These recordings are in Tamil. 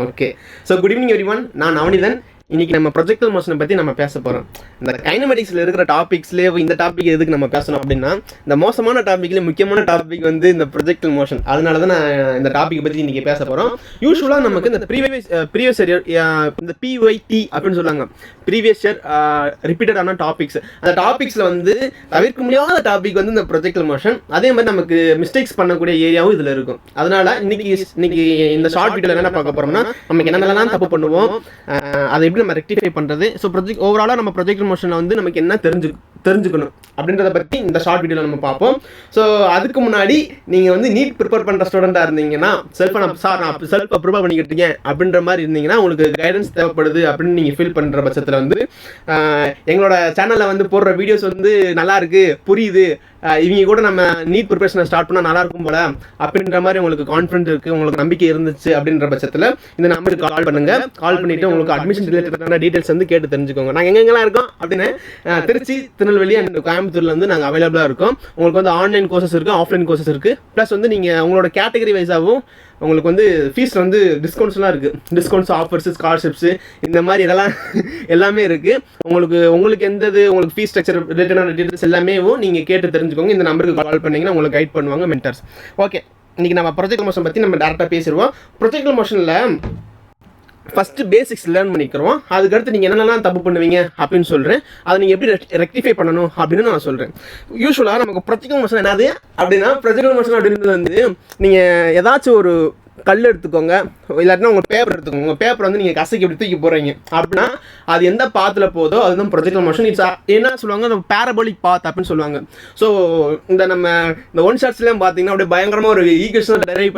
Okay. So good evening everyone. நான் நவனிதன். இன்னைக்கு நம்ம ப்ரொஜெக்டல் மோஷனை பற்றி நம்ம பேச போகிறோம். இந்த கைனமெட்டிக்ஸில் இருக்கிற டாபிக்ஸ்லேயே இந்த டாபிக் எதுக்கு நம்ம பேசணும் அப்படின்னா, இந்த மோசமான டாப்பிக்லேயே முக்கியமான டாபிக் வந்து இந்த ப்ரொஜெக்டல் மோஷன். அதனால தான் நான் இந்த டாப்பிக்கை பற்றி இன்றைக்கி பேச போகிறோம். யூஸ்வலாக நமக்கு இந்த ப்ரீவியஸ் இயர் இந்த PYT அப்படின்னு சொல்லுவாங்க, ப்ரீவியஸ் இயர் ரிப்பீட்டடான டாபிக்ஸ். அந்த டாபிக்ஸில் வந்து தவிர்க்க முடியாத டாபிக் வந்து இந்த ப்ரொஜெக்டல் மோஷன். அதே மாதிரி நமக்கு மிஸ்டேக்ஸ் பண்ணக்கூடிய ஏரியாவும் இதில் இருக்கும். அதனால் இன்னைக்கு இந்த ஷார்ட் வீடியோவில் என்ன பார்க்க போகிறோம்னா, நமக்கு என்னென்னலாம் தப்பு பண்ணுவோம், அதை எப்படி நம்ம ரெக்டிஃபை பண்ணுறது, ஸோ ஓவராலாக நம்ம ப்ரொஜெக்டல் மோஷனில் வந்து நமக்கு என்ன தெரிஞ்சுக்கணும் அப்படின்றத பற்றி இந்த ஷார்ட் வீடியோவில் நம்ம பார்ப்போம். ஸோ அதுக்கு முன்னாடி நீங்கள் வந்து நீட் ப்ரிப்பேர் பண்ணுற ஸ்டூடெண்ட்டாக இருந்தீங்கன்னா, நான் செல்ஃபை ப்ரிப்பேர் பண்ணிக்கிட்டு இருக்கேன் அப்படின்ற மாதிரி இருந்தீங்கன்னா, உங்களுக்கு கைடன்ஸ் தேவைப்படுது அப்படின்னு நீங்கள் ஃபீல் பண்ணுற பட்சத்தில் வந்து எங்களோட சேனலில் வந்து போடுற வீடியோஸ் வந்து நல்லா இருக்குது, புரியுது, இவங்க கூட நம்ம நீட் ப்ரிப்பரேஷனை ஸ்டார்ட் பண்ணால் நல்லா இருக்கும் போல அப்படின்ற மாதிரி உங்களுக்கு கான்ஃபிடன்ட் இருக்குது, உங்களுக்கு நம்பிக்கை இருந்துச்சு அப்படின்ற பட்சத்தில் இந்த நம்பருக்கு கால் பண்ணுங்கள். கால் பண்ணிவிட்டு உங்களுக்கு அட்மிஷன் ரிலேட்டடான டீட்டெயில்ஸ் வந்து கேட்டு தெரிஞ்சுக்கோங்க. நாங்கள் எங்கெங்கெல்லாம் இருக்கோம் அப்படின்னு திருச்சி, திருநெல்வேலி அண்ட் கோயம்புத்தூரில் வந்து நாங்கள் அவைலபிளாக இருக்கோம். உங்களுக்கு வந்து ஆன்லைன் கோர்சஸ் இருக்குது, ஆஃப்லைன் கோர்சஸ் இருக்குது. ப்ளஸ் வந்து நீங்கள் உங்களோட கேட்டகரி வைஸாகவும் உங்களுக்கு வந்து ஃபீஸ் வந்து டிஸ்கவுண்ட்ஸ்லாம் இருக்குது. டிஸ்கவுண்ட்ஸ், ஆஃபர்ஸ், ஸ்காலர்ஷிப்ஸு, இந்த மாதிரி இதெல்லாம் எல்லாமே இருக்குது. உங்களுக்கு எந்தது உங்களுக்கு ஃபீஸ் ஸ்ட்ரக்சர் ரிலேட்டடான டீட்டெயில்ஸ் எல்லாமே நீங்கள் கேட்டு தெரிஞ்சுக்கோங்க. இந்த நம்பருக்கு கால் பண்ணிங்கன்னா உங்களுக்கு கைட் பண்ணுவாங்க மென்டர்ஸ். ஓகே, இன்றைக்கி நம்ம ப்ரொஜெக்டல் மோஷன் பற்றி நம்ம டேரெக்டாக பேசிடுவோம். ப்ரொஜெக்டல் மோஷனில் ஃபஸ்ட்டு பேசிக்ஸ் லேர்ன் பண்ணிக்கிறோம். அதுக்கடுத்து நீங்கள் என்னென்னலாம் தப்பு பண்ணுவீங்க அப்படின்னு சொல்கிறேன். அதை நீங்கள் எப்படி ரெக்டிஃபை பண்ணணும் அப்படின்னு நான் சொல்கிறேன். யூஸ்வலாக நமக்கு ப்ரொஜெக்டல் மோஷன் என்னது அப்படின்னா, ப்ரொஜெக்டல் மோஷன் அப்படின்றது வந்து நீங்கள் ஏதாச்சும் ஒரு கல் எடுத்துக்கோங்க, இல்லாட்டினா உங்கள் பேப்பர் எடுத்துக்கோங்க. உங்கள் பேப்பர் வந்து நீங்கள் கசைக்கு எப்படி தூக்கி போகிறீங்க அப்படின்னா, அது எந்த பாத்தில் போதோ அதுதான் ப்ரொஜெக்டல் மோஷன். இட்ஸ் என்ன சொல்லுவாங்க, அந்த பேரபோலிக் பாத் அப்படின்னு சொல்லுவாங்க. ஸோ இந்த ஒன் ஷாட்ஸ்லாம் பார்த்தீங்கன்னா அப்படியே பயங்கரமாக ஒரு ஈக்குவேஷன் டெரைவ்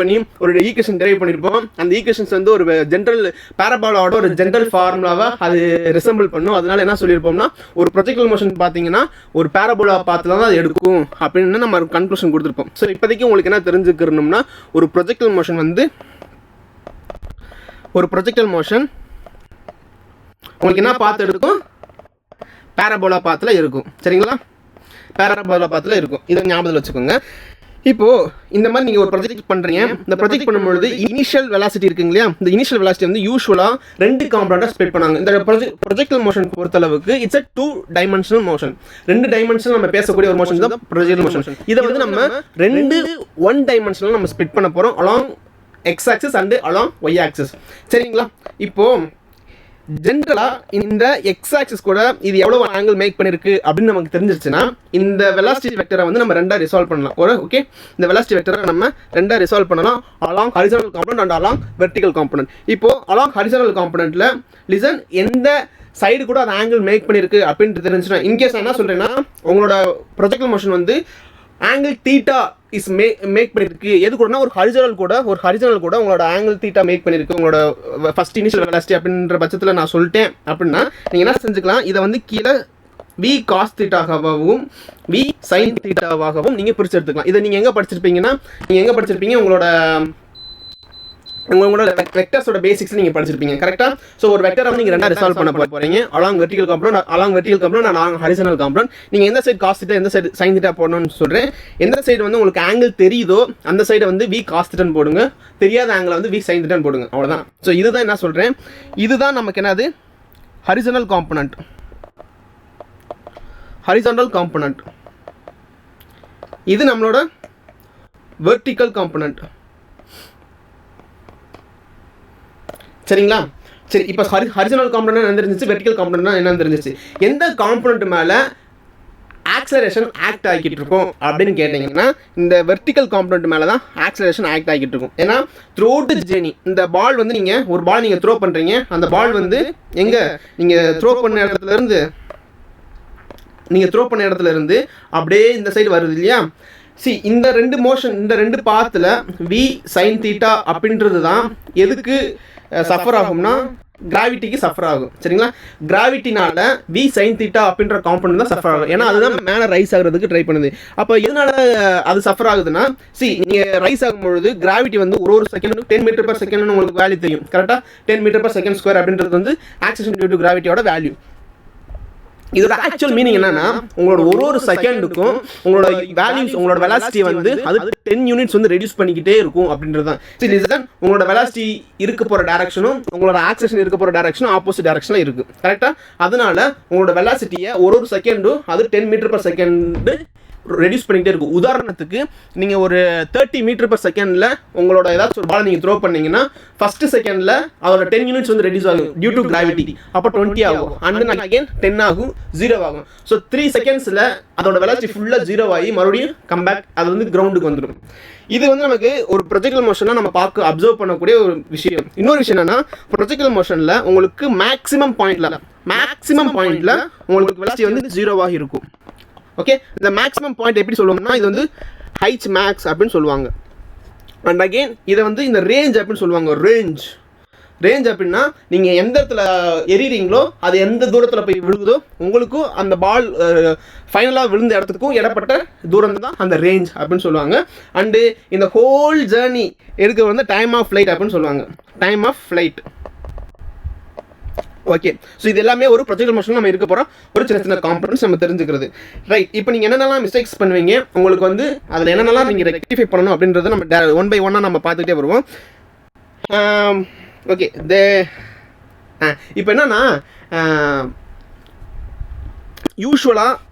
பண்ணியிருப்போம். அந்த ஈக்குவேஷன்ஸ் வந்து ஒரு ஜென்ரல் பேரபோலாவோட ஒரு ஜென்ரல் ஃபார்முலாவை அது ரிசம்பிள் பண்ணும். அதனால என்ன சொல்லியிருப்போம்னா, ஒரு ப்ரொஜெக்டல் மோஷன் பார்த்தீங்கன்னா ஒரு பேரபோலா பாத்தில் தான் அது எடுக்கும் அப்படின்னு நம்ம கன்க்ளூஷன் கொடுத்துருப்போம். ஸோ இப்போதைக்கு உங்களுக்கு என்ன தெரிஞ்சுக்கணும்னா, ஒரு ப்ரொஜெக்டல் மோஷன் உங்களுக்கு என்ன பாத்து எடுக்கும், பேரபோலா பாத்தில் இருக்கும். சரிங்களா, பேரபோலா பாத்தில் இருக்கும். இதை ஞாபகத்தில் வச்சுக்கோங்க. இப்போது இந்த மாதிரி நீங்கள் ஒரு ப்ரொஜெக்ட் பண்ணுறீங்க. இந்த ப்ரொஜெக்ட் பண்ணும்பொழுது இனிஷியல் வெலாசிட்டி இருக்குங்க இல்லையா, இந்த இனிஷியல் வெலாசிட்டி வந்து யூஸ்வலாக 2 காம்பனண்ட்டாக ஸ்ப்ளிட் பண்ணாங்க. இந்த ப்ரொஜெக்டல் மோஷன் பொறுத்தளவுக்கு it's a 2 dimensional motion. 2 dimensional நம்ம பேசக்கூடிய ஒரு மோஷன் தான் ப்ரொஜெக்டல் மோஷன். இதை வந்து நம்ம 1 டைமென்ஷனல் நம்ம ஸ்ப்ளிட் பண்ண போகிறோம், along x axis and along y axis. சரிங்களா, இப்போது ஜென்ரலாக இந்த எக்ஸ் ஆக்சிஸ் கூட இது எவ்வளோ ஆங்கிள் மேக் பண்ணியிருக்கு அப்படின்னு நமக்கு தெரிஞ்சிருச்சுன்னா, இந்த வெலாசிட்டி வெக்டரை வந்து நம்ம 2ஆக ரிசால்வ் பண்ணலாம். ஓகே, இந்த வெலாசிட்டி வெக்டரை நம்ம 2ஆக ரிசால்வ் பண்ணலாம், along horizontal component and along vertical component. இப்போது அலாங் ஹரிசானல் காம்பனண்ட்டில் லிசன் எந்த சைடு கூட அது ஆங்கிள் மேக் பண்ணியிருக்கு அப்படின்ட்டு தெரிஞ்சுன்னா, இன்கேஸ் நான் என்ன சொல்கிறேன்னா, உங்களோட ப்ரொஜெக்டல் மோஷன் வந்து ஆங்கிள் தீட்டா இஸ் மேக் பண்ணியிருக்கு. எது கூடனா ஒரு ஹரிசானல் கூட உங்களோட ஆங்கிள் தீட்டா மேக் பண்ணியிருக்கு உங்களோட ஃபஸ்ட் இனிஷியல் வெலாசிட்டி அப்படின்ற பட்சத்தில் நான் சொல்லிட்டேன் அப்படின்னா, நீங்கள் என்ன செஞ்சுக்கலாம், இதை வந்து கீழே V cos தீட்டாவாகவும் V sin தீட்டாவாகவும் நீங்கள் பிரித்து எடுத்துக்கலாம். இதை நீங்கள் எங்கே படிச்சிருப்பீங்க, உங்களோட வெக்டர்ஸோட பேசிக்ஸ் நீங்கள் படிச்சிருப்பீங்க. கரெக்டாக? ஸோ ஒரு வெக்டரை வந்து நீங்கள் 2ஆக ரிசால்வ் பண்ண போகிறீங்க, along vertical component along horizontal component. நீங்கள் எந்த சைடு காஸ் தீட்டா, எந்த சைடு சைன் தீட்டா போடணும்னு சொல்கிறேன். எந்த சைடு வந்து உங்களுக்கு ஆங்கிள் தெரியுதோ அந்த சைடு வந்து V cos தீட்டான்னு போடுங்க, தெரியாத ஆங்கிள் வந்து V sin தீட்டான்னு போடுங்க, அவ்வளோதான். ஸோ இதுதான் என்ன சொல்கிறேன், இதுதான் நமக்கு என்னது ஹரிசானல் காம்பனண்ட். இது நம்மளோட வெர்டிகல் காம்பனண்ட். சரிங்களா, சரி. இப்போ ஹரிசானல் காம்பனண்ட் என்ன தெரிஞ்சிச்சு, வெர்டிகல் காம்பனண்ட் என்ன தெரிஞ்சிச்சு. எந்த காம்பனண்ட் மேலே ஆக்சலரேஷன் ஆக்ட் ஆகிட்டு இருக்கும் அப்படின்னு கேட்டிங்கன்னா, இந்த வெர்டிகல் காம்பனண்ட் மேலே தான் ஆக்சலரேஷன் ஆக்ட் ஆகிட்டு இருக்கும். ஏன்னா த்ரூ அவுட் தி ஜேர்னி இந்த பால் வந்து நீங்கள் ஒரு பால் நீங்கள் த்ரோ பண்ணுறீங்க, அந்த பால் வந்து நீங்கள் த்ரோ பண்ண இடத்துல இருந்து அப்படியே இந்த சைடு வருது இல்லையா. இந்த 2 பாத்தில் V sin தீட்டா அப்படின்றது தான் எதுக்கு சஃபர் ஆகும்னா, கிராவிட்டிக்கு சஃபர் ஆகும். சரிங்களா, கிராவிட்டினால V sin தீட்டா அப்படின்ற காம்பனண்ட் தான் சஃபர் ஆகும். ஏன்னா அதுதான் மேலே ரைஸ் ஆகிறதுக்கு ட்ரை பண்ணுது. அப்போ எதனால அது சஃபர் ஆகுதுன்னா, நீங்கள் ரைஸ் ஆகும்பொழுது கிராவிட்டி வந்து ஒரு செகண்ட் 10 மீட்டர் பர் செகண்ட்னு உங்களுக்கு வேல்யூ தெரியும். கரெக்டாக 10 மீட்டர் பர் செகண்ட் ஸ்கொயர் அப்படின்றது வந்து ஆக்சலரேஷன் டியூ டு கிராவிட்டியோட வேல்யூ. இதோட ஆக்சுவல் மீனிங் என்னன்னா உங்களோட ஒரு செகண்டுக்கும் உங்களோட வேல்யூஸ் உங்களோட வெலாசிட்டி வந்து அது 10 யூனிட்ஸ் வந்து ரெடியூஸ் பண்ணிக்கிட்டே இருக்கும் அப்படின்றது தான். சரி, இதுதான் உங்களோட வெலாசிட்டி இருக்க போகிற டேரக்ஷனும் உங்களோட ஆக்சேஷன் இருக்க போகிற டேரக்ஷனும் ஆப்போசிட் டேரக்ஷனில் இருக்குது. கரெக்டாக? அதனால உங்களோட வெலாசிட்டியை ஒரு செகண்டும் அது 10 மீட்டர் பர் செகண்டு ரெடியூஸ் பண்ணிகிட்டே இருக்கும். உதாரணத்துக்கு நீங்கள் ஒரு 30 மீட்டர் பர் செகண்டில் உங்களோட ஏதாச்சும் ஒரு பால் நீங்கள் த்ரோ பண்ணீங்கன்னா ஃபஸ்ட்டு செகண்டில் அதோட 10 யூனிட்ஸ் வந்து ரெடியூஸ் ஆகும் டியூ டு கிராவிட்டி. அப்போ 20 ஆகும், அண்ட் தென் அகைன் 10 ஆகும், 0 ஆகும். ஸோ 3 செகண்ட்ஸில் அதோட வெலாசிட்டி ஃபுல்லாக 0 ஆகி மறுபடியும் கம்பேக் அது வந்து கிரவுண்டுக்கு வந்துடும். இது வந்து நமக்கு ஒரு ப்ரொஜெக்டல் மோஷனாக நம்ம அப்சர்வ் பண்ணக்கூடிய ஒரு விஷயம். இன்னொரு விஷயம் என்னன்னா, ப்ரொஜெக்டல் மோஷனில் உங்களுக்கு மேக்ஸிமம் பாயிண்டில் உங்களுக்கு வெலாசிட்டி வந்து 0 இருக்கும். ஓகே, இந்த மேக்ஸிமம் பாயிண்ட் எப்படி சொல்லுவோம்னா இது வந்து ஹைச் மேக்ஸ் அப்படின்னு சொல்லுவாங்க. அண்ட் அகெயின் இதை வந்து இந்த ரேஞ்ச் அப்படின்னு சொல்லுவாங்க. ரேஞ்ச் அப்படின்னா நீங்கள் எந்த இடத்துல எறிகிறீங்களோ அது எந்த தூரத்தில் போய் விழுகுதோ உங்களுக்கும் அந்த பால் ஃபைனலாக விழுந்த இடத்துக்கும் இடப்பட்ட தூரம் தான் அந்த ரேஞ்ச் அப்படின்னு சொல்லுவாங்க. அண்டு இந்த ஹோல் ஜேர்னி எடுக்க வந்து டைம் ஆஃப் ஃப்ளைட் அப்படின்னு சொல்லுவாங்க. Time of flight. Okay, so இது எல்லாமே ஒரு ப்ரொஜெக்டல் மோஷன் நம்ம இருக்க போகிறோம். ஒரு சின்ன காம்பனன்ட்ஸ் நம்ம தெரிஞ்சுக்கிறது. ரைட், இப்போ நீங்கள் என்னென்னலாம் மிஸ்டேக்ஸ் பண்ணுவீங்க, உங்களுக்கு வந்து அதில் என்னென்னலாம் நீங்கள் ரெக்டிஃபை பண்ணணும் அப்படின்றத நம்ம 1 by 1 நம்ம பார்த்துக்கிட்டே வருவோம். ஓகே, இப்போ என்னன்னா யூஸ்வலாக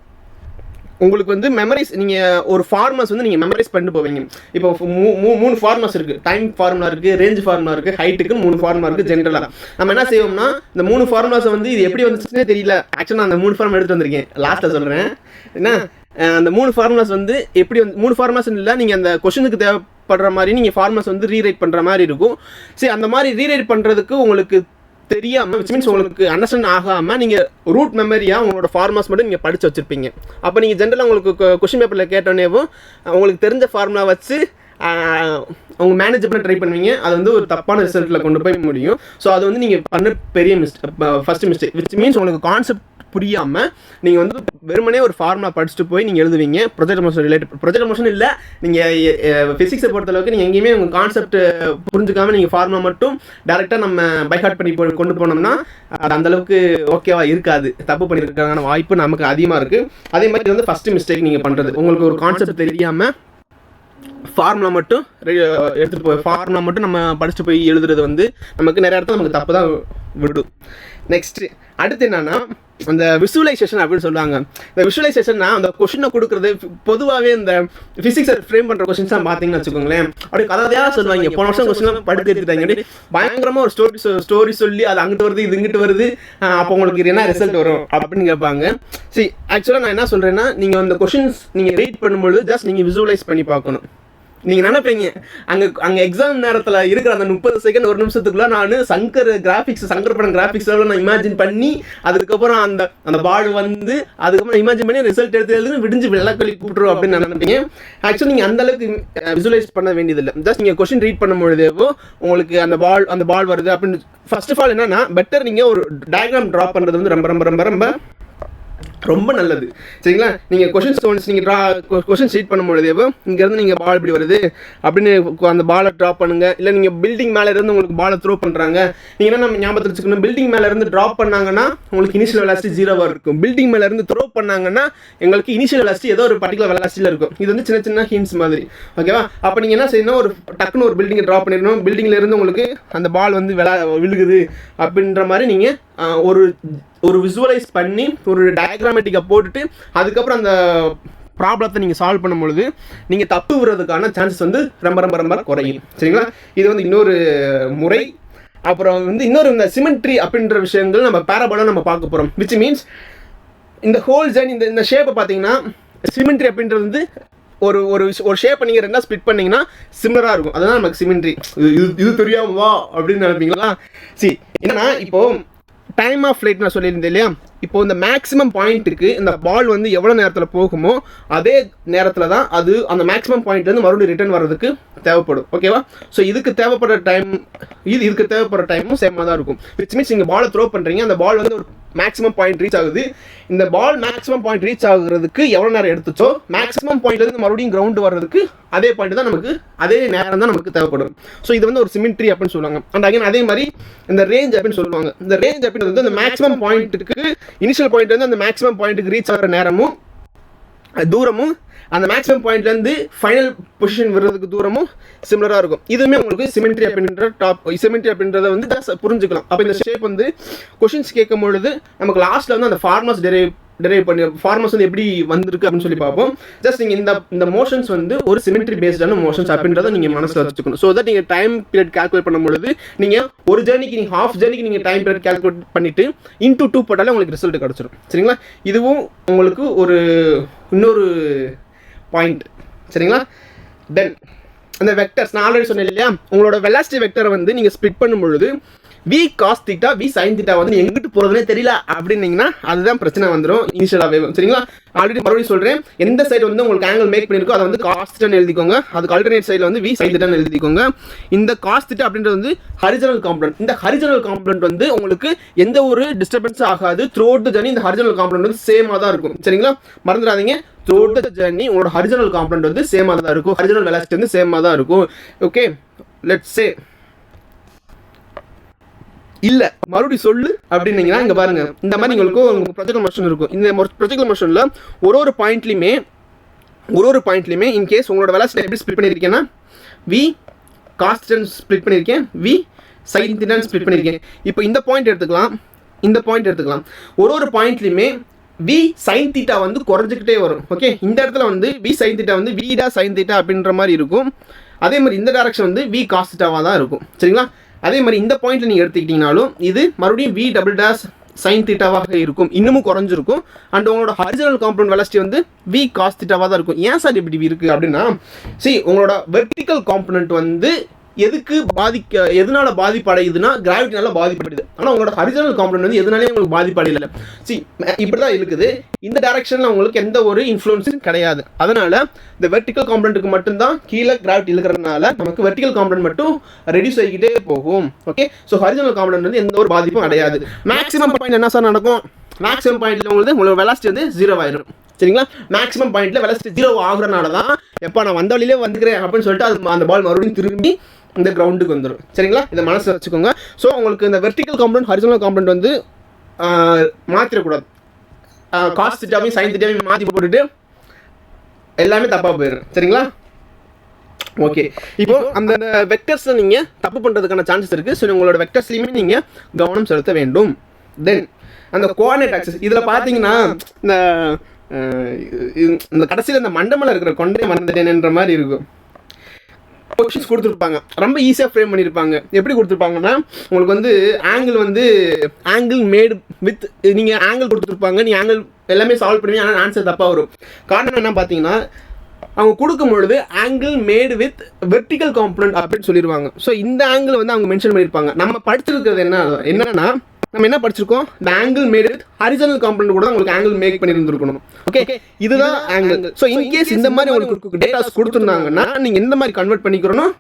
உங்களுக்கு வந்து மெமரைஸ் நீங்கள் ஒரு ஃபார்முலாஸ் வந்து நீங்கள் மெமரைஸ் பண்ணிட்டு போவீங்க. இப்போ 3 ஃபார்முலாஸ் இருக்குது. டைம் ஃபார்முலா இருக்குது, ரேஞ்ச் ஃபார்முலா இருக்குது, ஹைட்டுக்கு 3 ஃபார்முலா இருக்குது. ஜென்ரலாக நம்ம என்ன செய்வோம்னா இந்த 3 ஃபார்முலாஸை வந்து இது எப்படி வந்துச்சுன்னே தெரியல. ஆக்சுவலாக நான் அந்த 3 ஃபார்முலா எடுத்து வந்திருக்கேன், லாஸ்ட்டில் சொல்கிறேன். என்ன அந்த 3 ஃபார்முலாஸ் வந்து எப்படி வந்து 3 ஃபார்முலாஸ் இல்லை, நீங்கள் அந்த கொஷனுக்கு தேவைப்படுற மாதிரி நீங்கள் ஃபார்முலாஸ் வந்து ரீரைட் பண்ணுற மாதிரி இருக்கும். சரி, அந்த மாதிரி ரீரைட் பண்ணுறதுக்கு உங்களுக்கு தெரியாமல் விச் மீன்ஸ் உங்களுக்கு அண்டர்ஸ்டாண்ட் ஆகாமல் நீங்கள் ரூட் மெமரியாக உங்களோட ஃபார்முலாஸ் மட்டும் நீங்கள் படித்து வச்சுருப்பீங்க. அப்போ நீங்கள் ஜென்ரலாக உங்களுக்கு கொஷின் பேப்பரில் கேட்டோன்னேவும் உங்களுக்கு தெரிஞ்ச ஃபார்முலா வச்சு அவங்க மேனேஜ் பண்ண ட்ரை பண்ணுவீங்க. அது வந்து ஒரு தப்பான ரிசல்ட்டில் கொண்டு போய் முடியும். ஸோ அது வந்து நீங்கள் பண்ண பெரிய ஃபஸ்ட்டு மிஸ்டேக். விச் மீன்ஸ் உங்களுக்கு கான்செப்ட் புரியாமல் நீங்கள் வந்து வெறுமனே ஒரு ஃபார்முலா படிச்சுட்டு போய் நீங்கள் எழுதுவீங்க. Project motion related project motion இல்லை, நீங்கள் ஃபிசிக்ஸை பொறுத்தளவுக்கு நீங்கள் எங்கேயுமே உங்கள் கான்செப்ட் புரிஞ்சுக்காமல் நீங்கள் ஃபார்முலா மட்டும் டேரெக்டாக நம்ம பைஹார்ட் பண்ணி கொண்டு போனோம்னா அது அந்தளவுக்கு ஓகேவா இருக்காது. தப்பு பண்ணியிருக்கான வாய்ப்பு நமக்கு அதிகமாக இருக்குது. அதே மாதிரி இது வந்து ஃபஸ்ட்டு மிஸ்டேக் நீங்கள் பண்ணுறது. உங்களுக்கு ஒரு கான்செப்ட் தெரியாமல் ஃபார்முலா மட்டும் எடுத்துகிட்டு போய் ஃபார்முலா மட்டும் நம்ம படிச்சுட்டு போய் எழுதுறது வந்து நமக்கு நிறைய இடத்துல நமக்கு தப்பு தான் விடும். நெக்ஸ்ட்டு அடுத்து என்னன்னா அந்த விசுவலைசேஷன் அப்படின்னு சொல்லுவாங்க. இந்த விசுவலைசேஷன்னா அந்த கொஷினை கொடுக்குறது பொதுவாகவே இந்த ஃபிசிக்ஸை ஃப்ரேம் பண்ணுற கொஷின்ஸ் தான் பார்த்தீங்கன்னு வச்சுக்கோங்களேன். அப்படி கதையாக சொல்லுவாங்க. போன வருஷம் கொஸ்டின் படித்து எடுத்துட்டாங்க, பயங்கரமாக ஒரு ஸ்டோரி சொல்லி அது அங்கிட்டு வருது இது இங்கிட்டு வருது, அப்போ உங்களுக்கு என்ன ரிசல்ட் வரும் அப்படின்னு கேட்பாங்க. சரி, ஆக்சுவலாக நான் என்ன சொல்கிறேன்னா நீங்கள் அந்த கொஷின்ஸ் நீங்கள் ரீட் பண்ணும்பொழுது ஜஸ்ட் நீங்கள் விசுவலைஸ் பண்ணி பார்க்கணும். நீங்கள் நினைப்பீங்க அங்கே எக்ஸாம் நேரத்தில் இருக்கிற அந்த 30 செகண்ட் 1 நிமிஷத்துக்குள்ள நான் சங்கர் படம் கிராஃபிக்ஸ் நான் இமேஜின் பண்ணி அதுக்கப்புறம் அந்த பால் வந்து அதுக்கப்புறம் இமேஜின் பண்ணி ரிசல்ட் எடுத்து விடிஞ்சு வெள்ளக்கொல்லி கூட்டுரும் அப்படின்னு நினைப்பீங்க. ஆக்சுவலி நீங்கள் அந்தளவுக்கு விசுவலைஸ் பண்ண வேண்டியதில்லை. ஜஸ்ட் நீங்கள் கொஸ்டின் ரீட் பண்ணும்பொழுதேவோ உங்களுக்கு அந்த பால் வருது அப்படின்னு ஃபர்ஸ்ட் ஆஃப் ஆல் என்னன்னா பெட்டர் நீங்கள் ஒரு டயக்ராம் ட்ரா பண்ணுறது வந்து ரொம்ப ரொம்ப ரொம்ப ரொம்ப ரொம்ப நல்லது. சரிங்களா, நீங்கள் கொஷின்ஸ் நீங்கள் கொஷின்ஸ் ரீட் பண்ணும்பொழுதேவோ இங்கேருந்து நீங்கள் பால் இப்படி வருது அப்படின்னு அந்த பாலை ட்ராப் பண்ணுங்கள். இல்லை நீங்கள் பில்டிங் மேலே இருந்து உங்களுக்கு பாலை த்ரோ பண்ணுறாங்க, நீங்கள் என்ன நம்ம ஞாபகத்தில் வச்சுக்கணும், பில்டிங் மேலே இருந்து ட்ராப் பண்ணாங்கன்னா உங்களுக்கு இனிஷியல் வெலாசிட்டி 0 இருக்கும். பில்டிங் மேலே இருந்து த்ரோ பண்ணாங்கன்னா எங்களுக்கு இனிஷியல் வெலாசிட்டி ஏதோ ஒரு பர்டிகுலர் வெலாசிட்டியில் இருக்கும். இது வந்து சின்ன சின்ன ஹிண்ட்ஸ் மாதிரி. ஓகேவா, அப்போ நீங்கள் என்ன செய்யணும், ஒரு டக்குன்னு ஒரு பில்டிங்கை ட்ராப் பண்ணிடணும். பில்டிங்கில் இருந்து உங்களுக்கு அந்த பால் வந்து விழுகுது அப்படின்ற மாதிரி நீங்கள் ஒரு விசுவலைஸ் பண்ணி ஒரு டயக்ராமேட்டிக்கை போட்டுட்டு அதுக்கப்புறம் அந்த ப்ராப்ளத்தை நீங்கள் சால்வ் பண்ணும்பொழுது நீங்கள் தப்பு விடுறதுக்கான சான்சஸ் வந்து ரொம்ப ரொம்ப ரொம்ப குறையும். சரிங்களா, இது வந்து இன்னொரு முறை. அப்புறம் வந்து இன்னொரு இந்த சிமெட்ரி அப்படின்ற விஷயங்கள் நம்ம பேராபோலா நம்ம பார்க்க போகிறோம். விச் மீன்ஸ் இந்த ஹோல் ஜர்னி இந்த ஷேப்பை பார்த்தீங்கன்னா சிமெட்ரி அப்படின்றது வந்து ஒரு ஷேப்பை நீங்கள் ரெண்டாக ஸ்பிட் பண்ணிங்கன்னா சிமிலராக இருக்கும். அதுதான் நமக்கு சிமெட்ரி. இது தெரியாம வா அப்படின்னு நினைப்பீங்களா? சரி, என்னன்னா இப்போது டைம் ஆஃப் ஃப்ளைட் நான் சொல்லியிருந்தேன் இல்லையா, இப்போ இந்த மேக்ஸிமம் பாயிண்ட்டுக்கு இந்த பால் வந்து எவ்வளோ நேரத்தில் போகுமோ அதே நேரத்தில் தான் அது அந்த மேக்ஸிமம் பாயிண்ட்லேருந்து மறுபடியும் ரிட்டர்ன் வர்றதுக்கு தேவைப்படும். ஓகேவா, ஸோ இதுக்கு தேவைப்படுற டைமும் சேமாக தான் இருக்கும். விச் மீன்ஸ் நீங்கள் பாலை த்ரோ பண்ணுறீங்க, அந்த பால் வந்து ஒரு மேக்ஸிமம் பாயிண்ட் ரீச் ஆகுது. இந்த பால் மேக்ஸிமம் பாயிண்ட் ரீச் ஆகுறதுக்கு எவ்வளோ நேரம் எடுத்துச்சோ மேக்ஸிமம் பாயிண்ட்லேருந்து மறுபடியும் கிரவுண்டு வர்றதுக்கு அதே பாயிண்ட் தான் நமக்கு, அதே நேரம் தான் நமக்கு தேவைப்படும். ஸோ இது வந்து ஒரு சிமெட்ரி அப்படின்னு சொல்லுவாங்க. அண்ட் அகைன் அதே மாதிரி இந்த ரேஞ்ச் அப்படின்னு சொல்லுவாங்க. இந்த ரேஞ்ச் அப்படின்றது வந்து அந்த மேக்ஸிமம் பாயிண்ட்டுக்கு இனிஷியல் பாயிண்ட் வந்து அந்த மேக்ஸிமம் பாயிண்ட்டுக்கு ரீச் ஆகிற நேரமும் தூரமும் அந்த மேக்ஸிமம் பாயிண்ட்லேருந்து ஃபைனல் பொசிஷன் வர்றதுக்கு தூரமும் சிமிலராக இருக்கும். இதுவுமே உங்களுக்கு சிமெட்ரி அப்படின்றத வந்து புரிஞ்சுக்கலாம். அப்போ இந்த ஷேப் வந்து கொஷின்ஸ் கேட்கும் பொழுது நமக்கு லாஸ்ட்டில் வந்து அந்த ஃபார்மர்ஸ் டெரைவ் பண்ணி ஃபார்மர்ஸ் வந்து எப்படி வந்திருக்கு அப்படின்னு சொல்லி பார்ப்போம். ஜஸ்ட் நீங்கள் இந்த மோஷன்ஸ் வந்து ஒரு சிமெட்ரி பேஸ்டான மோஷன்ஸ் அப்படின்றத நீங்கள் மனசில் வச்சுக்கணும். ஸோ தட் நீங்கள் டைம் பீரியட் கால்குலேட் பண்ணும்பொழுது நீங்கள் ஒரு ஜேர்னிக்கு நீங்கள் ஹாஃப் ஜேர்னிக்கு நீங்கள் டைம் பீரியட் கால்குலேட் பண்ணிவிட்டு இன்டூ 2 போட்டாலே உங்களுக்கு ரிசல்ட் கிடச்சிடும். சரிங்களா? இதுவும் உங்களுக்கு ஒரு இன்னொரு பாயிண்ட். சரிங்களா? தென் அந்த வெக்டர்ஸ் நான் ஆல்ரெடி சொன்னேன் இல்லையா, உங்களோட வெலாசிட்டி வெக்டரை வந்து நீங்கள் ஸ்ப்ளிட் பண்ணும் பொழுது v cos θ v sin θ வந்து எங்கிட்டு போகிறதுனே தெரியல அப்படின்னீங்கன்னா அதுதான் பிரச்சனை வந்துடும் இனிஷியலாகவே. சரிங்களா? ஆல்ரெடி மறுபடியும் சொல்கிறேன், எந்த சைடு வந்து உங்களுக்கு ஆங்கிள் மேக் பண்ணியிருக்கோ அதை வந்து cos θ எழுதிக்கோங்க. அதுக்கு ஆல்டர்னேட் சைடில் வந்து v sin θ எழுதிக்கோங்க. இந்த cos θ அப்படின்றது வந்து ஹரிஜனல் காம்பனன்ட். இந்த ஹரிஜனல் காம்பனன்ட் வந்து உங்களுக்கு எந்த ஒரு டிஸ்டர்பன்ஸும் ஆகாது. த்ரூ அவுட் த ஜர்னி இந்த ஹரிஜனல் காம்பனன்ட் வந்து சேமாக தான் இருக்கும். சரிங்களா? மறந்துடாதீங்க, த்ரூ அவுட் த ஜர்னி உங்களோட ஹரிஜனல் காம்பனன்ட் வந்து சேமாக தான் இருக்கும். ஹரிஜனல் வெலாசிட்டி வந்து சேமாக தான் இருக்கும். ஓகே, லெட்ஸ் சே இல்லை மறுபடியும் சொல்லு அப்படின்னீங்கன்னா இங்கே பாருங்கள், இந்த மாதிரி உங்களுக்கு ப்ரொஜெக்டல் மோஷன் இருக்கும். இந்த ப்ரொஜெக்டல் மோஷனில் ஒரு பாயிண்ட்லையுமே இன்கேஸ் உங்களோட வெலாசிட்டி எப்படி ஸ்ப்ளிட் பண்ணியிருக்கேன்னா v cos θ ஸ்ப்ளிட் பண்ணியிருக்கேன், v sin θ ஸ்ப்ளிட் பண்ணியிருக்கேன். இப்போ இந்த பாயிண்ட் எடுத்துக்கலாம். ஒரு பாயிண்ட்லையுமே v sin θ வந்து குறைஞ்சிக்கிட்டே வரும். ஓகே, இந்த இடத்துல வந்து v sin θ வந்து v sin θ அப்படின்ற மாதிரி இருக்கும். அதே மாதிரி இந்த டைரக்ஷன் வந்து v cos θவாக தான் இருக்கும். சரிங்களா? அதே மாதிரி இந்த பாயிண்ட்ல நீங்கள் எடுத்துக்கிட்டீங்கனாலும் இது மறுபடியும் v sin θவாக இருக்கும், இன்னமும் குறைஞ்சிருக்கும். அண்ட் உங்களோட ஹரிஜனல் காம்பனன்ட் வெலாசிட்டி வந்து v cos θவாக தான் இருக்கும். ஏன் சார் இப்படி இருக்குது அப்படின்னா, உங்களோட வெர்டிக்கல் காம்பனன்ட் வந்து எதனால பாதிப்படையுதுன்னா கிராவிட்டினால பாதிப்படையுது. ஆனால் உங்களோட ஹரிஜனல் காம்பனன்ட் வந்து எதனாலே உங்களுக்கு பாதிப்படையில. இப்படி தான் இருக்குது. இந்த டைரக்ஷனில் உங்களுக்கு எந்த ஒரு இன்ஃப்ளூன்ஸும் கிடையாது. அதனால இந்த வெர்டிக்கல் காம்பனன்ட்டுக்கு மட்டும்தான் கீழே கிராவிட்டி இருக்கிறதுனால நமக்கு வெர்டிக்கல் காம்பனன்ட் மட்டும் ரெடியூஸ் ஆகிக்கிட்டே போகும். ஓகே, ஸோ ஹரிஜனல் காம்பனன்ட் வந்து எந்த ஒரு பாதிப்பும் அடையாது. மேக்ஸிமம் பாயிண்ட் என்ன சார் நடக்கும்? மேக்ஸிமம் பாயிண்ட்ல உங்களோட வெலாசிட்டி வந்து 0 ஆயிடும். சரிங்களா? மேக்ஸிமம் பாயிண்ட்ல வெலாசிட்டி 0 ஆகுறதுனால தான் எப்போ நான் வந்த வழியிலே வந்துக்கிறேன் அப்படின்னு சொல்லிட்டு அது அந்த பால் மறுபடியும் திரும்பி இந்த கிரவுண்டுக்கு வந்துடும். சரிங்களா? இதை மனசில் வச்சுக்கோங்க. ஸோ உங்களுக்கு இந்த வெர்டிக்கல் காம்பனன்ட் ஹரிஜனல் காம்பனன்ட் வந்து மாற்றிடக்கூடாது. cos θவையும் sin θவையும் மாற்றி போட்டுட்டு எல்லாமே தப்பாக போயிடும். சரிங்களா? ஓகே, இப்போ அந்த வெக்டர்ஸை நீங்கள் தப்பு பண்ணுறதுக்கான சான்சஸ் இருக்குது. ஸோ உங்களோட வெக்டர்ஸ்லையுமே நீங்கள் கவனம் செலுத்த வேண்டும். தென் அந்த கோஆர்டினேட் ஆக்சஸ் இதில் பார்த்தீங்கன்னா இந்த கடைசியில் இந்த மண்டமலை இருக்கிற கொண்டே மறந்துட்டேன்ற மாதிரி இருக்கும். கொஷின்ஸ் கொடுத்துருப்பாங்க, ரொம்ப ஈஸியாக ஃப்ரேம் பண்ணியிருப்பாங்க. எப்படி கொடுத்துருப்பாங்கன்னா உங்களுக்கு வந்து ஆங்கிள் மேடு வித் நீங்கள் ஆங்கிள் கொடுத்துருப்பாங்க. நீங்கள் ஆங்கிள் எல்லாமே சால்வ் பண்ணுவீங்க, ஆனால் ஆன்சர் தப்பாக வரும். காரணம் என்ன பார்த்தீங்கன்னா அவங்க கொடுக்கும் பொழுது angle made with vertical component அப்படின்னு சொல்லிடுவாங்க. ஸோ இந்த ஆங்கிள் வந்து அவங்க மென்ஷன் பண்ணியிருப்பாங்க. நம்ம படிச்சிருக்கிறது என்னன்னா நம்ம என்ன படிச்சிருக்கோம், இந்த ஆங்கிள் மேட் வித் ஹரிஜனல் காம்பனன்ட் கூட உங்களுக்கு ஆங்கிள் மேக் பண்ணியிருந்துருக்கணும். ஓகே, இதுதான் ஆங்கிள். ஸோ இன்கேஸ் இந்த மாதிரி உங்களுக்கு டேட்டாஸ் கொடுத்துருந்தாங்கன்னா நீங்கள் எந்த மாதிரி கன்வெர்ட் பண்ணிக்கிறோம்,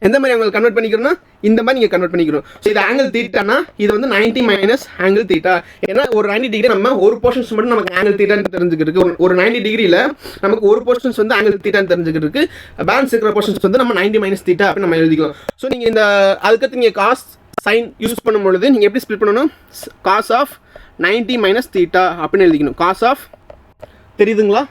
இந்த மாதிரி நீங்கள் கன்வெர்ட் பண்ணிக்கிறோம். ஸோ இது ஆங்கிள் தீட்டானா இது வந்து 90 மைனஸ் ஆங்கிள் தீட்டா. ஏன்னா ஒரு 90 டிகிரி நம்ம ஒரு போர்ஷன்ஸ் மட்டும் நமக்கு ஆங்கிள் தீட்டான்னு தெரிஞ்சுக்கிட்டு ஒரு 90 டிகிரியில் நமக்கு ஒரு போர்ஷன்ஸ் வந்து ஆங்கிள் தீட்டான்னு தெரிஞ்சுக்கிட்டு இருக்கு. பேலன்ஸ் இருக்கிற போர்ஷன்ஸ் வந்து நம்ம 90 மைனஸ் தீட்டா அப்படின்னு நம்ம எழுதிக்கலாம். ஸோ நீங்கள் இந்த அதுக்கடுத்து நீங்கள் காஸ் சைன் யூஸ் பண்ணும்பொழுது நீங்கள் எப்படி ஸ்ப்ளிட் பண்ணணும், காஸ் ஆஃப் 90 மைனஸ் தீட்டா அப்படின்னு எழுதிக்கணும். காஸ் ஆஃப் தெரியுதுங்களா,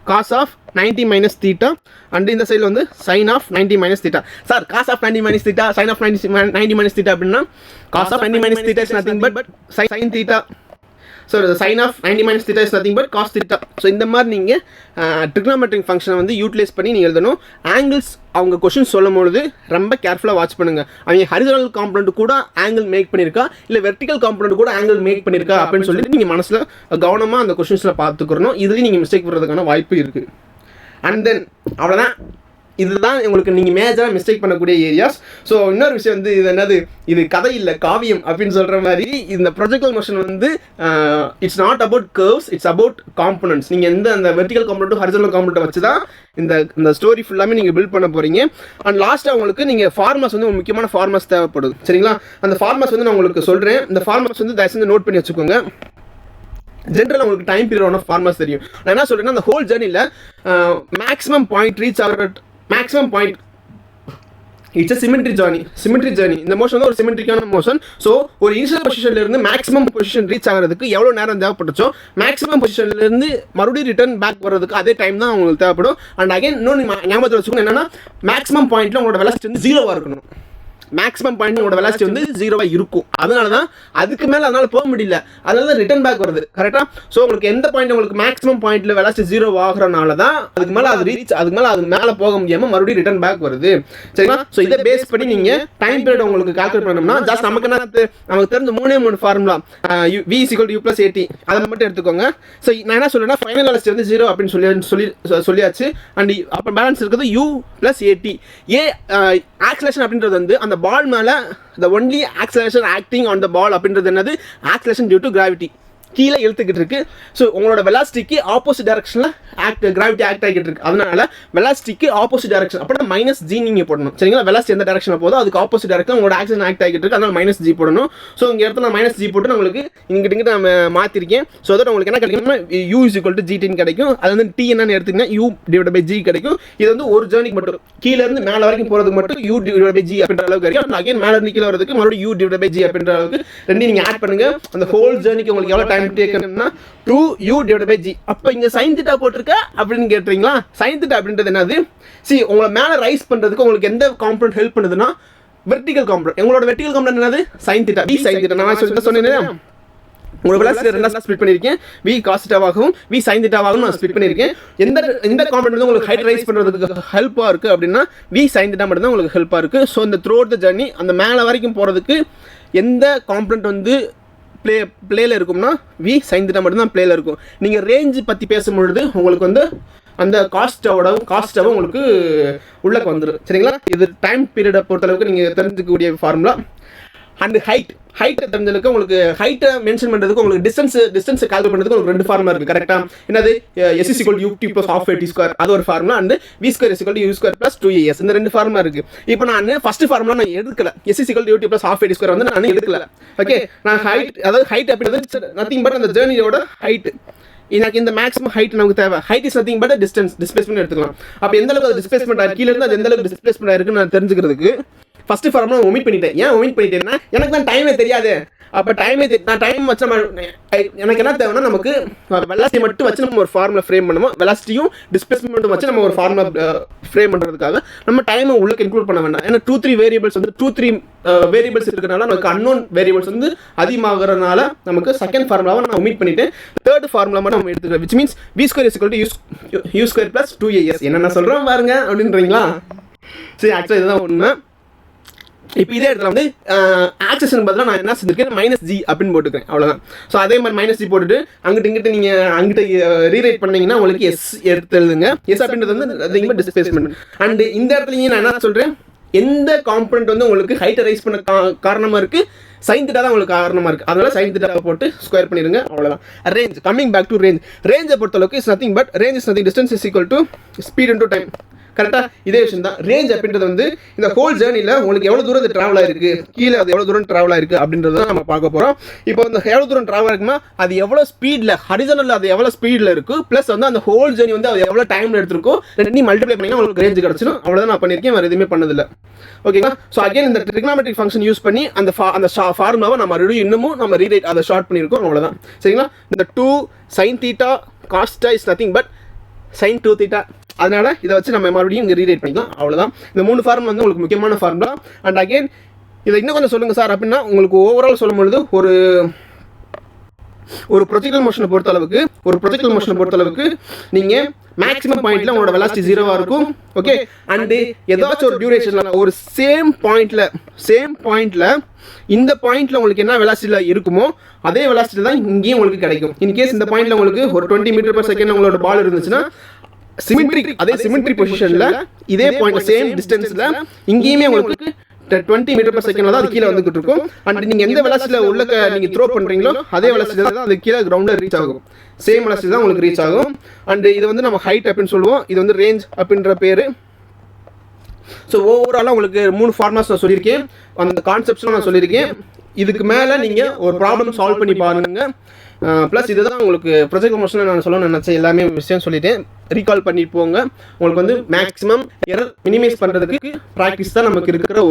cos of 90 minus theta and இந்த சைடில் வந்து sine of 90 minus theta. Sir cos of 90 minus theta sine of 90 minus theta அப்படின்னா cos of 90 minus theta is nothing but sine theta. So sine of 90 minus theta is nothing but cos theta. So இந்த மாதிரி நீங்கள் ட்ரிக்னாமெட்ரிக் ஃபங்க்ஷனை வந்து யூட்டிலைஸ் பண்ணி நீங்கள் எழுதணும். ஆங்கிள்ஸ் அவங்க கொஷின் சொல்லும் பொழுது ரொம்ப கேர்ஃபுல்லாக வாட்ச் பண்ணுங்கள். அவங்க ஹரிஜனல் காம்பனன்ட் கூட ஆங்கிள் மேக் பண்ணியிருக்கா இல்லை வெர்டிக்கல் காம்பனன்ட் கூட ஆங்கிள் மேக் பண்ணியிருக்கா அப்படின்னு சொல்லிட்டு நீங்கள் மனசில் கவனமாக அந்த கொஷின்ஸில் பார்த்துக்கிறணும். இதுலேயும் நீங்கள் மிஸ்டேக் பண்ணுறதுக்கான வாய்ப்பு இருக்குது. அண்ட் தென் அவ்வளோதான். இதுதான் உங்களுக்கு நீங்கள் மேஜராக மிஸ்டேக் பண்ணக்கூடிய ஏரியாஸ். ஸோ இன்னொரு விஷயம் வந்து இது என்னது, இது கதை இல்லை காவியம் அப்படின்னு சொல்கிற மாதிரி இந்த ப்ரொஜெக்டல் மோஷன் வந்து it's not about curves, it's about components. நீங்கள் எந்த அந்த வெர்டிகல் காம்பனண்ட்டும் ஹரிசாண்டல் காம்பனண்ட்டை வச்சு தான் இந்த ஸ்டோரி ஃபுல்லாமே நீங்கள் பில்ட் பண்ண போகிறீங்க. அண்ட் லாஸ்ட்டாக உங்களுக்கு நீங்கள் ஃபார்மர்ஸ் வந்து முக்கியமான ஃபார்மர்ஸ் தேவைப்படுது. சரிங்களா, அந்த ஃபார்மர்ஸ் வந்து நான் உங்களுக்கு சொல்கிறேன். இந்த ஃபார்மர்ஸ் வந்து தயவு செஞ்சு நோட் பண்ணி வச்சுக்கோங்க. ஜென்ரலாக உங்களுக்கு டைம் பீரியட் ஆஃப் ஃபார்மர்ஸ் தெரியும். நான் என்ன சொல்கிறேன்னா, அந்த ஹோல் ஜேர்னியில் மேக்ஸிமம் பாயிண்ட் ரீச் ஆகிற maximum point it's a symmetric journey. இந்த மோஷன் வந்து ஒரு சிமெட்ரிக்கான மோஷன். ஸோ ஒரு இனிஷியல் பொசிஷன்லேருந்து மேக்ஸிமம் பொசிஷன் ரீச் ஆகிறதுக்கு எவ்வளோ நேரம் தேவைப்பட்டுச்சோ மேக்ஸிமம் பொசிஷன்லேருந்து மறுபடியும் ரிட்டர்ன் பேக் வர்றதுக்கு அதே டைம் தான் உங்களுக்கு தேவைப்படும். அண்ட் அகைன் இன்னொன்று ஞாபகத்தில் வச்சுக்கணும், என்னென்னா மேக்ஸிமம் பாயிண்ட்டில் உங்களோட வெலாசிட்டி வந்து 0 இருக்கணும். மேக்ஸிமம் பாயிண்ட் உங்களோட வெலாசிட்டி வந்து 0 இருக்கும். அதனால தான் அதுக்கு மேலே அதனால் போக முடியல, அதனால தான் ரிட்டர்ன் பேக் வருது. கரெக்டாக? ஸோ உங்களுக்கு எந்த பாயிண்ட் உங்களுக்கு மேக்ஸிமம் பாயிண்ட்டில் வெலாசிட்டி 0 ஆகிறனால தான் அதுக்கு மேலே அது மேலே போக முடியாமல் மறுபடியும் ரிட்டர்ன் பேக் வருது. சரிங்களா? ஸோ இதை பேஸ் பண்ணி நீங்கள் டைம் பீரியட் உங்களுக்கு கால்குலேட் பண்ணோம்னா ஜஸ்ட் நமக்கு தெரிஞ்ச 3 ஃபார்முலா v = u + at அதை மட்டும் எடுத்துக்கோங்க. ஸோ நான் என்ன சொல்லுன்னா, ஃபைனல் வெலாசிட்டி வந்து 0 அப்படின்னு சொல்லியாச்சு. அண்ட் அப்போ பேலன்ஸ் இருக்குது u + at. ஆக்சலேஷன் அப்படின்றது வந்து அந்த பால் மேலே the only acceleration acting on the ball அப்படின்றது என்னது, acceleration due to gravity. கீழே இழுத்துக்கிட்டு இருக்கு. ஸோ உங்களோட வெலாசிட்டிக்கு ஆப்போசிட் டைரக்ஷனில் கிராவிட்டி ஆக்ட் ஆகிட்டு இருக்கு. அதனால வெலாசிட்டிக்கு ஆப்போசிட் டைரக்ஷன் அப்படின்னா -g நீங்கள் போடணும். சரிங்களா? வெலாசிட்டி எந்த டைரக்ஷனில் போதோ அதுக்கு ஆப்போசிட் டைரக்ஷன் உங்களோட ஆக்ஷன் ஆக்ட் ஆகிட்டு இருக்கு. அதனால -g போடணும். ஸோ இங்கே இடத்துல நான் -g போட்டு உங்களுக்கு இங்கிட்ட நம்ம மாற்றிருக்கேன். ஸோ அதோட உங்களுக்கு என்ன கிடைக்கும்னா u = gt கிடைக்கும். அது வந்து t என்னன்னு எடுத்துக்கிங்கன்னா u/g கிடைக்கும். இது வந்து ஒரு ஜேர்னிக்கு மட்டும் கீழேருந்து மேலே வரைக்கும் போகிறதுக்கு மட்டும் u/g அப்படின்ற அளவுக்கு கிடைக்கும். அகைன் மேலே இருந்து கீழே வரதுக்கு மறுபடியும் u/g அப்படின்ற அளவுக்கு ரெண்டையும் நீங்கள் ஆட் பண்ணுங்க. அந்த ஹோல் ஜேர்னிக்கு உங்களுக்கு எவ்வளோ டைம் டேக்கன்னா 2u/g. அப்போ இங்கே sin θ போட்டிருக்க அப்படின்னு கேட்டுறீங்களா? sin θ அப்படின்றது என்னது? உங்களை மேலே ரைஸ் பண்ணுறதுக்கு உங்களுக்கு எந்த காம்பனன்ட் ஹெல்ப் பண்ணுதுன்னா வெர்டிகல் காம்பனன்ட். உங்களோட வெர்டிகல் காம்பனன்ட் என்னது? sin θ. v sin θ. நான் சொன்னேன் உங்களோட வெலாசிட்டி ரெண்டாக ஸ்ப்ளிட் பண்ணியிருக்கேன். v cos θ ஆகவும் v sin θ ஆகவும் நான் ஸ்ப்ளிட் பண்ணியிருக்கேன். எந்த காம்பனன்ட் வந்து உங்களுக்கு ஹைட் ரைஸ் பண்ணுறதுக்கு ஹெல்ப்பாக இருக்குது அப்படின்னா v sin θ மட்டும் தான் உங்களுக்கு ஹெல்ப்பாக இருக்குது. ஸோ இந்த த்ரூ அவுட் த ஜர்னி அந்த மேலே வரைக்கும் போகிறதுக்கு எந்த காம்பனன்ட் வந்து பிளேல இருக்கும்னா v sin θ மட்டும் தான் பிளேல இருக்கும். நீங்கள் ரேஞ்ச் பற்றி பேசும்பொழுது உங்களுக்கு வந்து அந்த காஸ்ட்டோட உங்களுக்கு உள்ளே வந்துடும். சரிங்களா? இது டைம் பீரியடை பொறுத்தளவுக்கு நீங்கள் தெரிஞ்சுக்கக்கூடிய ஃபார்முலா. அண்ட் ஹைட்டை தெரிஞ்சதுக்கு உங்களுக்கு ஹைட்டை மென்ஷன் பண்ணுறதுக்கு உங்களுக்கு டிஸ்டன்ஸ் கால்குலேட் பண்ணுறதுக்கு உங்களுக்கு 2 ஃபார்முலா இருக்குது. கரெக்டாக? என்னது? s = ut + ½ அது ஒரு formula. And v² = u² + 2as இந்த 2 ஃபார்முலா இருக்குது. இப்போ நான் ஃபர்ஸ்ட் ஃபார்முலா நான் எடுக்கல. s = ut + ½ வந்து நான் எடுக்கல. ஓகே, நான் ஹைட் அப்படின்றது நத்திங் பட் அந்த ஜேர்னியோட ஹைட். எனக்கு இந்த மேக்ஸிமம் ஹைட் நமக்கு தேவை. Height is nothing but displacement எடுத்துக்கலாம். அப்போ எந்த அளவுக்கு டிஸ்பிளேஸ்மெண்ட் ஆகி கீழே இருந்து அது எந்த அளவுக்கு டிஸ்பிளேஸ்மெண்ட் ஆயிருக்குன்னு நான் தெரிஞ்சுக்கிறதுக்கு ஃபர்ஸ்ட் ஃபார்முலா ஒமிட் பண்ணிட்டேன். ஏன் ஒமிட் பண்ணிட்டேன்னா எனக்கு தான் டைமே தெரியாது. அப்போ நான் டைம் வச்சு எனக்கு என்ன தேவைன்னா நமக்கு வெலாசிட்டி மட்டும் வச்சு நம்ம ஒரு ஃபார்முலா ஃப்ரேம் பண்ணுவோம். வெலாசிட்டியும் டிஸ்பிளேஸ்மெண்ட்டும் வச்சு நம்ம ஒரு ஃபார்முலா ஃப்ரேம் பண்ணுறதுக்காக நம்ம டைமை உள்ளுக்கு இன்க்ளூட் பண்ண வேண்டாம். ஏன்னா 2-3 வேரியபிள்ஸ் வந்து 2-3 வேரியபிள்ஸ் இருக்கிறனால நமக்கு அன்னோன் வேரியபிள்ஸ் வந்து அதிகமாகறதுனால நமக்கு செகண்ட் ஃபார்முலாவை நான் ஒமிட் பண்ணிட்டேன். தேர்ட் ஃபார்முலா மட்டும் நம்ம எடுத்துக்கிறேன். Which means v² = u² + 2as. என்ன சொல்கிறோம் பாருங்க அப்படின்றீங்களா? சரி, ஆக்சுவலாக இதுதான் உண்மை. இப்போ இதே இடத்துல வந்து ஆக்சேஷன் பதிலாக நான் என்ன செஞ்சிருக்கேன் -g அப்படின்னு போட்டுக்கிறேன். அவ்வளோதான். ஸோ அதே மாதிரி -g போட்டுட்டு அங்கிட்ட நீங்கள் ரீரைட் பண்ணீங்கன்னா உங்களுக்கு s எடுத்து எழுதுங்க. s அப்படின்றது வந்து அதிகமாக டிஸ்பிளேஸ்மெண்ட். அண்ட் இந்த இடத்துலையும் நான் என்ன சொல்கிறேன், எந்த காம்பனன்ட் வந்து உங்களுக்கு ஹைட்டை ரைஸ் பண்ண காரணமாக இருக்குது, sin θ தான் உங்களுக்கு காரணமாக இருக்குது. அதனால sin θ போட்டு ஸ்கொயர் பண்ணிடுங்க. அவ்வளோதான். ரேஞ்ச், கம்மிங் பேக் டு ரேஞ்சை பொறுத்தளவுக்கு is nothing but range is nothing distance is equal to speed into time. கரெக்டாக? இதே விஷயம் தான். ரேஞ்ச் அப்படின்றது வந்து இந்த ஹோல் ஜேர்னியில் உங்களுக்கு எவ்வளோ தூரம் இது ட்ராவல் ஆயிருக்கு, கீழே அது எவ்வளோ தூரம் ட்ராவல் ஆயிருக்கு அப்படின்றத நம்ம பார்க்க போகிறோம். இப்போ இந்த எவ்வளோ தூரம் ட்ராவல் ஆயிருக்குன்னா அது எவ்வளோ ஸ்பீடில் ஹரிசாண்டலில் அது எவ்வளோ ஸ்பீடில் இருக்குது, ப்ளஸ் வந்து அந்த ஹோல் ஜேர்னி வந்து அது எவ்வளோ டைமில் எடுத்துருக்கோ ரெண்டையும் மல்டிப்ளை பண்ணிங்கன்னா உங்களுக்கு ரேஞ்ச் கிடச்சிடும். அவ்வளோதான் நான் பண்ணியிருக்கேன், வேறு எதுவுமே பண்ணதில்லை. ஓகேங்களா? ஸோ அகைன் இந்த ட்ரிக்னாமெட்ரிக் ஃபங்க்ஷன் யூஸ் பண்ணி அந்த ஃபார்முலாவை நம்ம மறுபடியும் இன்னமும் நம்ம ரீரைட் அதை ஷார்ட் பண்ணியிருக்கோம். அவ்வளோதான். சரிங்களா? இந்த 2 sin θ cos θ is nothing but sin 2θ. அதனால இதை வச்சு நம்ம மறுபடியும் இங்கே ரீரைட் பண்ணிக்கலாம். அவ்வளோதான். இந்த 3 ஃபார்முலா வந்து உங்களுக்கு முக்கியமான ஃபார்முலா. அண்ட் அகைன் இதை இன்னும் கொஞ்சம் சொல்லுங்கள் சார் அப்படின்னா உங்களுக்கு ஓவரால் சொல்லும்பொழுது ஒரு ப்ரொஜெக்டல் மோஷனை பொறுத்தளவுக்கு நீங்கள் மேக்ஸிமம் பாயிண்ட்ல உங்களோட வெலாசிட்டி 0 இருக்கும். ஓகே, அண்டு ஏதாச்சும் ஒரு டியூரேஷனில் ஒரு சேம் பாயிண்ட்ல இந்த பாயிண்ட்ல உங்களுக்கு என்ன வெலாசிட்டியில் இருக்குமோ அதே வெலாசிட்டி தான் இங்கேயும் உங்களுக்கு கிடைக்கும். இன்கேஸ் இந்த பாயிண்ட்ல உங்களுக்கு ஒரு 20 மீட்டர் per செகண்ட் உங்களோட பால் இருந்துச்சுன்னா அதே சிமெட்ரி பொசிஷனில் இதே பாயிண்ட் சேம் டிஸ்டன்ஸில் இங்கேயுமே உங்களுக்கு 20 மீட்டர் per செகண்ட்ல தான் அது கீழே வந்துகிட்டு இருக்கும். அண்ட் நீங்கள் எந்த வெலாசிட்டியில் உள்ள நீங்கள் த்ரோ பண்ணுறீங்களோ அதே வெலாசிட்டி தான் அது கீழே கிரவுண்டில் ரீச் ஆகும். சேம் வெலாசிட்டி தான் உங்களுக்கு ரீச் ஆகும். அண்ட் இது வந்து நம்ம ஹைட் அப்படின்னு சொல்லுவோம். இது வந்து ரேஞ்ச் அப்படின்ற பேர். ஸோ ஓவராலாக உங்களுக்கு 3 ஃபார்முலாஸ் நான் சொல்லியிருக்கேன். அந்த கான்செப்ட்ஸ்லாம் நான் சொல்லியிருக்கேன். இதுக்கு மேலே நீங்கள் ஒரு ப்ராப்ளம் சால்வ் பண்ணி பாருங்க. ப்ளஸ் இதுதான் உங்களுக்கு ப்ரொஜெக்ட் மோஷனில் நான் சொல்லணும்னு நினச்சேன். எல்லாமே விஷயம் சொல்லிட்டேன். ரீகால் பண்ணிட்டு போங்க. உங்களுக்கு வந்து மேக்ஸிமம் எரர் மினிமைஸ் பண்ணுறதுக்கு ப்ராக்டிஸ் தான் நமக்கு இருக்கிற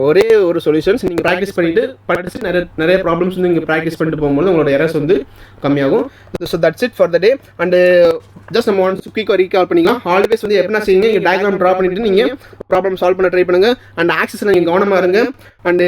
ஒரே ஒரு சொல்யூஷன்ஸ். நீங்கள் ப்ராக்டிஸ் பண்ணிவிட்டு படிச்சு நிறைய ப்ராப்ளம்ஸ் வந்து நீங்கள் ப்ராக்டிஸ் பண்ணிட்டு போகும்போது உங்களோட எரர்ஸ் வந்து கம்மியாகும். So that's it for the day. And just நம்ம ஒன்ஸ் குயிக்காக ரீகால் பண்ணிக்கலாம். ஆல்வேஸ் வந்து எப்படின்னா செய்யுங்க, நீங்கள் டயக்ராம் ட்ரா பண்ணிவிட்டு நீங்கள் ப்ராப்ளம் சால்வ் பண்ண ட்ரை பண்ணுங்கள். அண்ட் ஆக்சஸில் நீங்கள் கவனமாக இருங்க. அண்டு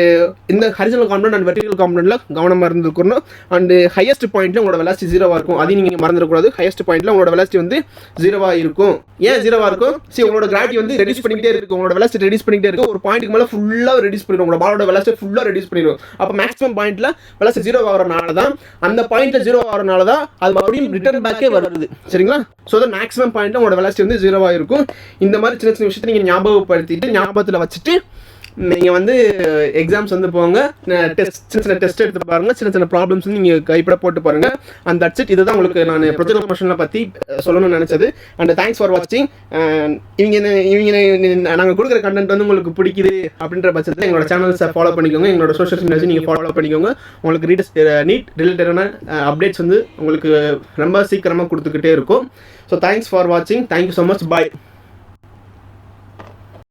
இந்த ஹரிஜனல் காம்பனண்ட் அண்ட் வெர்டிகல் காம்பனண்ட்டில் கவனமாக இருந்துருக்கணும். அண்டு ஹையஸ்ட் பாயிண்ட்டில் உங்களோட வெலாசிட்டி 0வாக இருக்கும். அதையும் நீங்கள் மறந்துடக்கூடாது. ஹையஸ்ட் பாயிண்ட்டில் உங்களோட வெலாசிட்டி வந்து 0வாக இருக்கும். ஏன் 0வாக இருக்கும்? உங்களோட கிராவிட்டி வந்து ரெடியூஸ் பண்ணிக்கிட்டே இருக்குது. உங்களோட வெலாசிட்டி ரெடியூஸ் பண்ணிக்கிட்டே இருக்குது. ஒரு பாயிண்ட்டுக்கு மேலே ஃபுல்லாக ரெடியூஸ் பண்ணிடும். உங்களோட பாலோட வெலாசிட்டி ஃபுல்லாக ரெடியூஸ் பண்ணிடும். அப்போ மேக்ஸிமம் பாயிண்ட்டில் வெலாசிட்டி 0 ஆகிறனால தான், அந்த பாயிண்ட்டில் 0 ஆகிறனால தான் அது மறுபடியும் ரிட்டர்ன் பேக்கே வருது. சரிங்களா? ஸோ தான் மேக்ஸிமம் பாயிண்ட்டில் உங்களோட வெலாசிட்டி வந்து 0வாக இருக்கும். இந்த மாதிரி சின்ன சின்ன விஷயத்தை நீங்கள் ஞாபகப்படுத்திட்டு ஞாபகத்தில் வச்சுட்டு நீங்கள் வந்து எக்ஸாம்ஸ் வந்து போங்க. சின்ன சின்ன டெஸ்ட் எடுத்து பாருங்கள். சின்ன சின்ன ப்ராப்ளம்ஸ் வந்து நீங்கள் கைப்பட போட்டு பாருங்கள். And that's it. இதுதான் உங்களுக்கு நான் ப்ரொஜெக்ட் மோஷனை பற்றி சொல்லணும்னு நினச்சது. அண்ட் தேங்க்ஸ் ஃபார் வாட்சிங். இவங்க நாங்கள் கொடுக்குற கண்டென்ட் வந்து உங்களுக்கு பிடிக்குது அப்படின்ற பட்சத்தில் எங்களோட சேனல்ஸை ஃபாலோ பண்ணிக்கோங்க. எங்களோட சோஷியல் மீடியாஸை நீங்கள் ஃபாலோ பண்ணிக்கோங்க. உங்களுக்கு நீட் ரிலேட்டடான அப்டேட்ஸ் வந்து உங்களுக்கு ரொம்ப சீக்கிரமாக கொடுத்துக்கிட்டே இருக்கும். ஸோ தேங்க்ஸ் ஃபார் வாட்சிங். Thank you so much. பாய்.